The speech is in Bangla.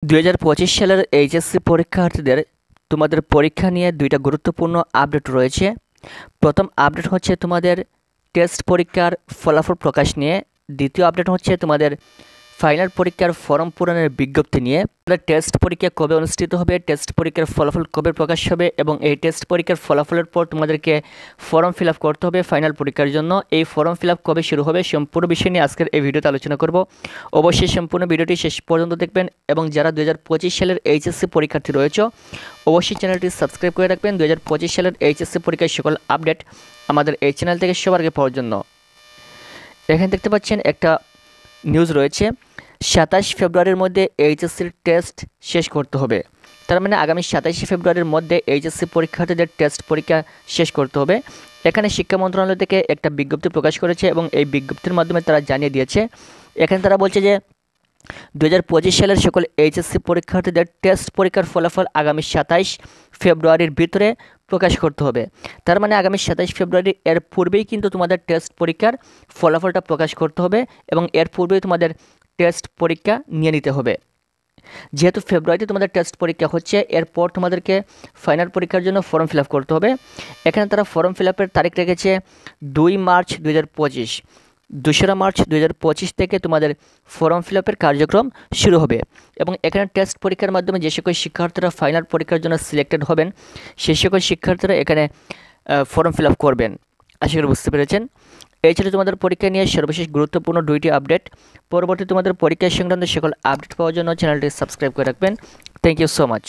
2025 সালের এইচএসসি পরীক্ষার্থীদের তোমাদের পরীক্ষা নিয়ে দুইটা গুরুত্বপূর্ণ আপডেট রয়েছে। প্রথম আপডেট হচ্ছে তোমাদের টেস্ট পরীক্ষার ফলাফল প্রকাশ নিয়ে। দ্বিতীয় আপডেট হচ্ছে তোমাদের ফাইনাল পরীক্ষার ফর্ম পূরণের বিজ্ঞপ্তি নিয়ে। টেস্ট পরীক্ষা কবে অনুষ্ঠিত হবে, টেস্ট পরীক্ষার ফলাফল কবে প্রকাশ হবে এবং এই টেস্ট পরীক্ষার ফলাফলের পর তোমাদেরকে ফর্ম ফিল আপ করতে হবে ফাইনাল পরীক্ষার জন্য। এই ফর্ম ফিল আপ কবে শুরু হবে সম্পূর্ণ বিষয় নিয়ে আজকের এই ভিডিওতে আলোচনা করব। অবশ্যই সম্পূর্ণ ভিডিওটি শেষ পর্যন্ত দেখবেন এবং যারা 2025 সালের এইচএসসি পরীক্ষার্থী রয়েছে অবশ্যই চ্যানেলটি সাবস্ক্রাইব করে রাখবেন 2025 সালের এইচএসসি পরীক্ষার সকল আপডেট আমাদের এই চ্যানেল থেকে সবার আগে পাওয়ার জন্য। এখানে দেখতে পাচ্ছেন একটা নিউজ রয়েছে, 27 ফেব্রুয়ারির মধ্যে এইচএসসির টেস্ট শেষ করতে হবে। তার মানে আগামী 27 ফেব্রুয়ারির মধ্যে এইচএসসি পরীক্ষার্থীদের টেস্ট পরীক্ষা শেষ করতে হবে। এখানে শিক্ষা মন্ত্রণালয় থেকে একটা বিজ্ঞপ্তি প্রকাশ করেছে এবং এই বিজ্ঞপ্তির মাধ্যমে তারা জানিয়ে দিয়েছে। এখানে তারা বলছে যে 2025 সালের সকল এইচএসসি পরীক্ষার্থীদের টেস্ট পরীক্ষার ফলাফল আগামী 27 ফেব্রুয়ারির ভিতরে প্রকাশ করতে হবে। তার মানে আগামী 27 ফেব্রুয়ারি এর পূর্বেই কিন্তু তোমাদের টেস্ট পরীক্ষার ফলাফলটা প্রকাশ করতে হবে এবং এর পূর্বেই তোমাদের টেস্ট পরীক্ষা নিয়ে নিতে হবে। যেহেতু ফেব্রুয়ারিতে তোমাদের টেস্ট পরীক্ষা হচ্ছে, এরপর তোমাদেরকে ফাইনাল পরীক্ষার জন্য ফর্ম ফিল আপ করতে হবে। এখানে তারা ফর্ম ফিল আপের তারিখ রেখেছে 2 মার্চ 2025। 2রা মার্চ 2025 থেকে তোমাদের ফর্ম ফিল আপের কার্যক্রম শুরু হবে এবং এখানে টেস্ট পরীক্ষার মাধ্যমে যে সকল শিক্ষার্থীরা ফাইনাল পরীক্ষার জন্য সিলেক্টেড হবেন সেই সকল শিক্ষার্থীরা এখানে ফর্ম ফিল আপ করবেন। আশা করি বুঝতে পেরেছেন। এই ছিল তোমাদের পরীক্ষা নিয়ে সর্বশেষ গুরুত্বপূর্ণ দুইটি আপডেট। পরবর্তী তোমাদের পরীক্ষা সংক্রান্ত সকল আপডেট পাওয়ার জন্য চ্যানেলটি সাবস্ক্রাইব করে রাখবেন। Thank you so much.